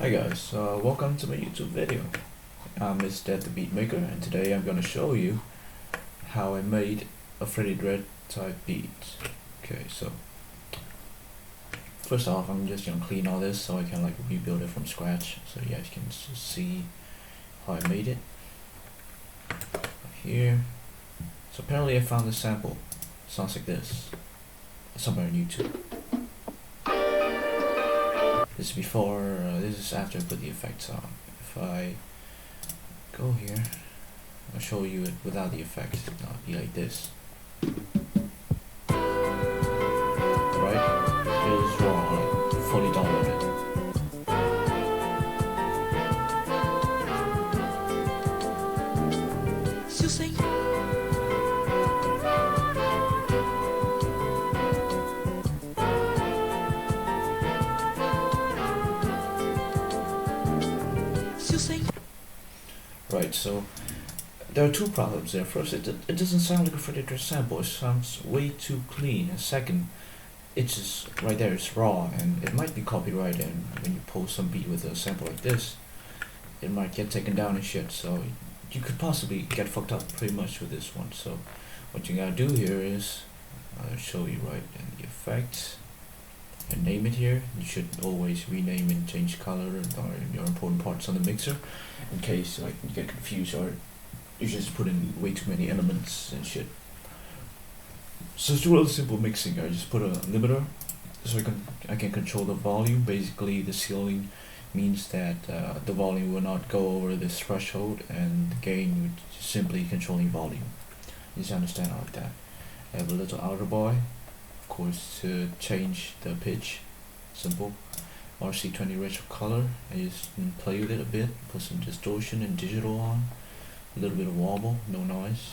Hi guys, welcome to my YouTube video. I'm Mr. the Beatmaker, and today I'm gonna show you how I made a Freddie Dredd type beat. Okay, so first off, I'm just gonna clean all this so I can like rebuild it from scratch, so you guys can see how I made it. Here, so apparently I found this sample. Sounds like this somewhere on YouTube. This is before, this is after I put the effects on. If I go here, I'll show you it without the effects. It'll be like this. Right? It is raw, like fully downloaded. Right, so there are two problems there. First, it doesn't sound like a Freddie Dredd sample. It sounds way too clean. And second, it's just right there. It's raw, and it might be copyrighted. And when you post some beat with a sample like this, it might get taken down and shit. So you could possibly get fucked up pretty much with this one. So what you gotta do here is I'll show you right in the effects and name it here. You should always rename and change color or your important parts on the mixer, in case like you get confused or you just put in way too many elements and shit. So it's real simple mixing. I just put a limiter so I can control the volume. Basically, the ceiling means that the volume will not go over this threshold, and the gain would simply controlling volume. You just understand like that. I have a little outer boy, of course, to change the pitch. Simple. RC20 retro color. I just play with it a bit, put some distortion and digital on, a little bit of wobble, no noise,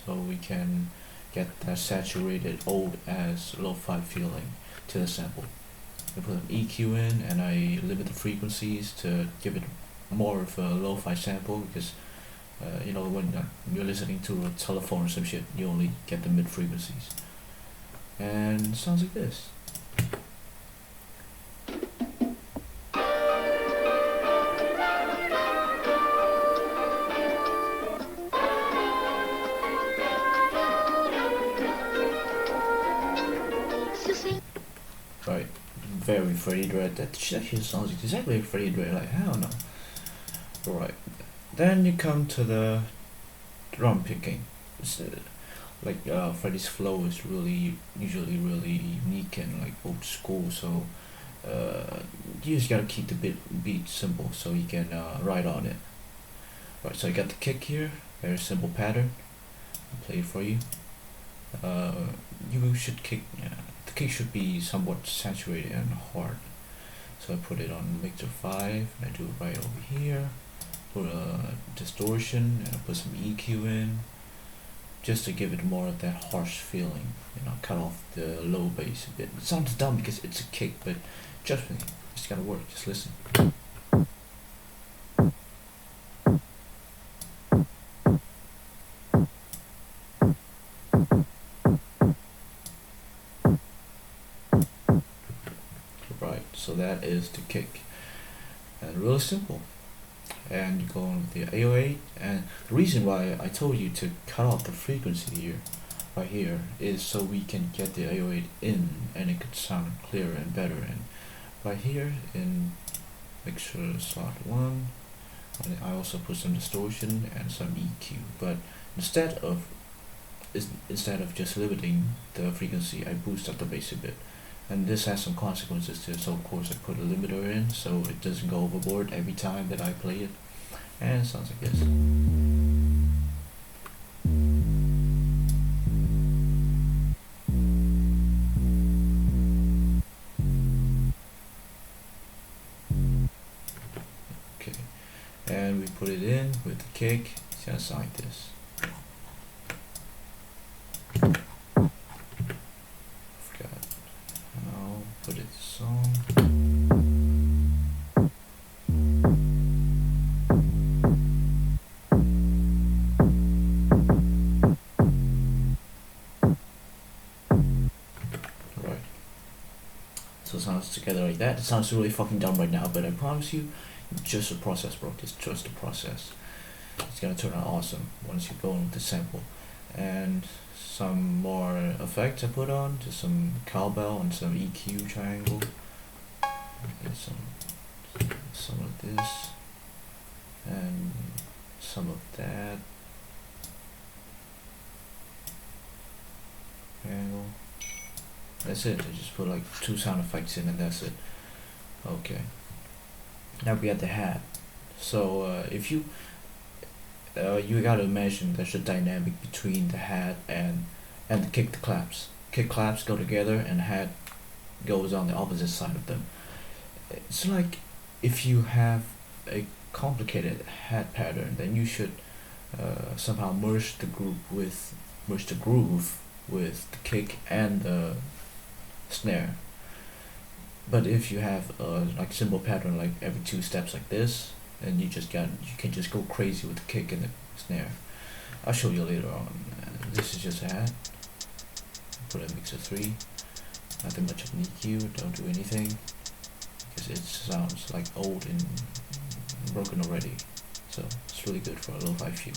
so we can get that saturated old as lo-fi feeling to the sample. I put an EQ in, and I limit the frequencies to give it more of a lo-fi sample, because you know, when you're listening to a telephone or some shit, you only get the mid frequencies. And it sounds like this. Right, very Freddie Dredd. That actually sounds exactly like Freddie Dredd. Like, hell no. Right, then you come to the drum picking. It's, like Freddie's flow is usually really unique and like old school. So you just gotta keep the beat simple so you can ride on it. Right, so I got the kick here. Very simple pattern. I'll play it for you. You should kick. The kick should be somewhat saturated and hard. So I put it on mixer 5, and I do it right over here. Put a distortion, and I put some EQ in, just to give it more of that harsh feeling. You know, cut off the low bass a bit. It sounds dumb because it's a kick, but trust me, it's gotta work. Just listen. Right, so that is the kick, and really simple. And you go on with the 808, and the reason why I told you to cut off the frequency here, right here, is so we can get the 808 in, and it could sound clearer and better. And right here in mixer slot 1, I also put some distortion and some EQ, but instead of just limiting the frequency, I boost up the bass a bit. And this has some consequences to it, so of course I put a limiter in so it doesn't go overboard every time that I play it. And it sounds like this. Okay, and we put it in with the kick. It's gonna sound like this. Put it song. Right. So it sounds together like that. It sounds really fucking dumb right now, but I promise you, just a process, bro. It's just a process. It's gonna turn out awesome once you go into the sample. And some more effects I put on, just some cowbell and some EQ triangle. And some of this and some of that. Triangle. That's it. I just put like 2 sound effects in and that's it. Okay. Now we got the hat. So if you gotta imagine there's a dynamic between the hat and the kick claps. Kick claps go together and hat goes on the opposite side of them. It's like if you have a complicated hat pattern, then you should somehow merge the groove with the kick and the snare. But if you have like simple pattern, like every 2 steps like this, then you can just go crazy with the kick and the snare. I'll show you later on. This is just a hat. Put a mix of 3. Nothing much of an EQ. Don't do anything because it sounds like old and broken already. So it's really good for a lo-fi feel.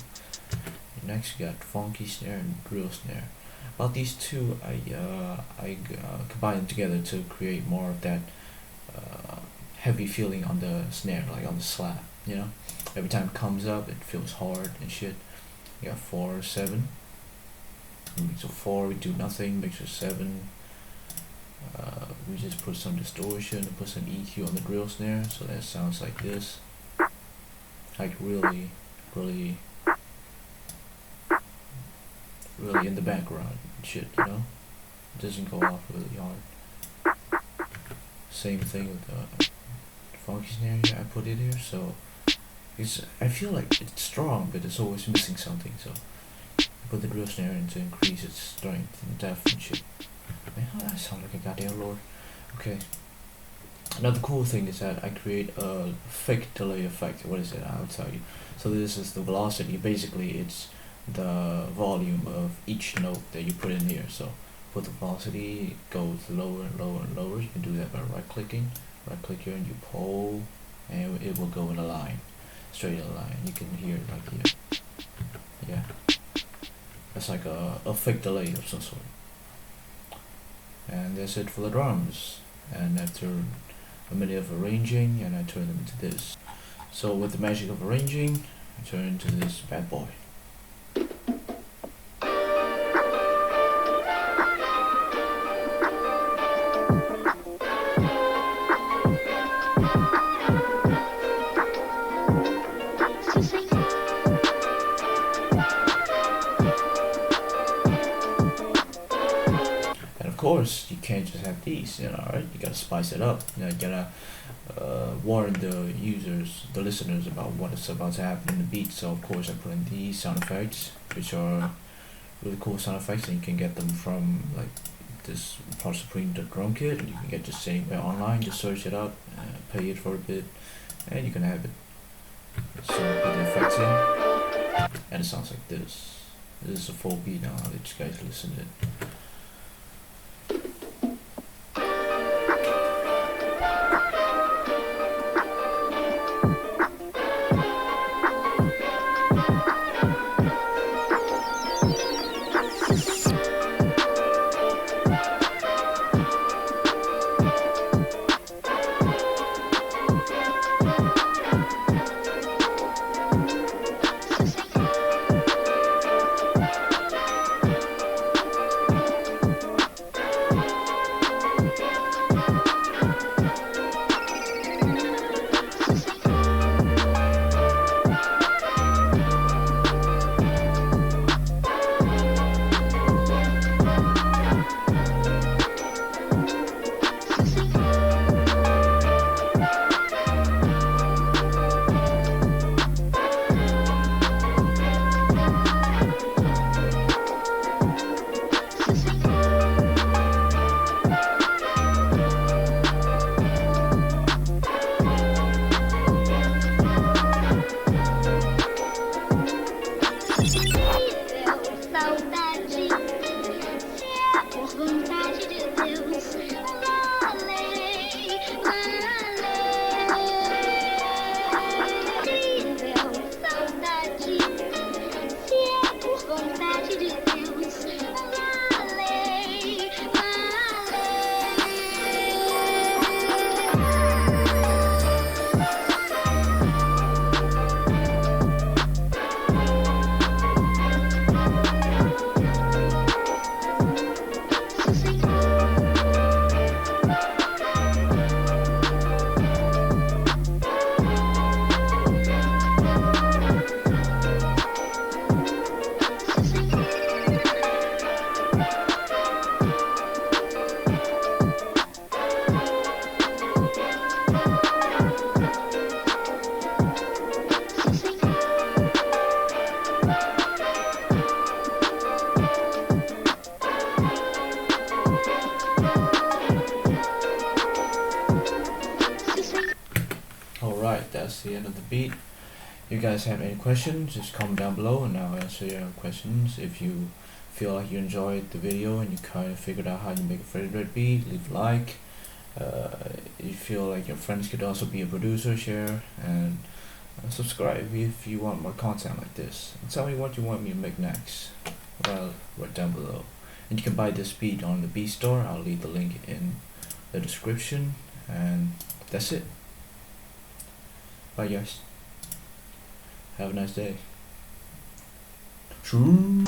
Next you got funky snare and drill snare. About these two, I combine them together to create more of that heavy feeling on the snare, like on the slap. You know, every time it comes up, it feels hard and shit. You got 4, 7. Mix of 4, we do nothing. Mix of 7. We just put some distortion and put some EQ on the drill snare, so that sounds like this. Like really, really, really in the background and shit, you know? It doesn't go off really hard. Same thing with the funky snare here, I put it here, so I feel like it's strong, but it's always missing something, so I put the drill snare in to increase its strength and depth and shit. Man, how that sound like a goddamn lord. Okay. Another cool thing is that I create a fake delay effect. What is it? I'll tell you. So this is the velocity. Basically, it's the volume of each note that you put in here. So for the velocity, it goes lower and lower and lower. You can do that by right-clicking. Right-click here and you pull, and it will go in a line, straight in a line. You can hear it like here. Yeah. That's like a fake delay of some sort. And that's it for the drums. And after a minute of arranging, and I turn them into this. So with the magic of arranging, I turn into this bad boy. Of course, you can't just have these, you know, right? You gotta spice it up. You know, you gotta warn the users, the listeners about what is about to happen in the beat. So of course I put in these sound effects, which are really cool sound effects, and you can get them from like this Part Supreme the drum kit. You can get the same online, just search it up, pay it for a bit, and you can have it. So put the effects in, and it sounds like this. This is a full beat now. I'll let you guys listen to it. that's the end of the beat. If you guys have any questions, just comment down below and I'll answer your questions. If you feel like you enjoyed the video and you kind of figured out how to make a Freddie Dredd beat, leave a like. You feel like your friends could also be a producer, share, and subscribe if you want more content like this. And tell me what you want me to make next. Well, right down below. And you can buy this beat on the Beat Store. I'll leave the link in the description. And that's it. Bye guys. Have a nice day. True.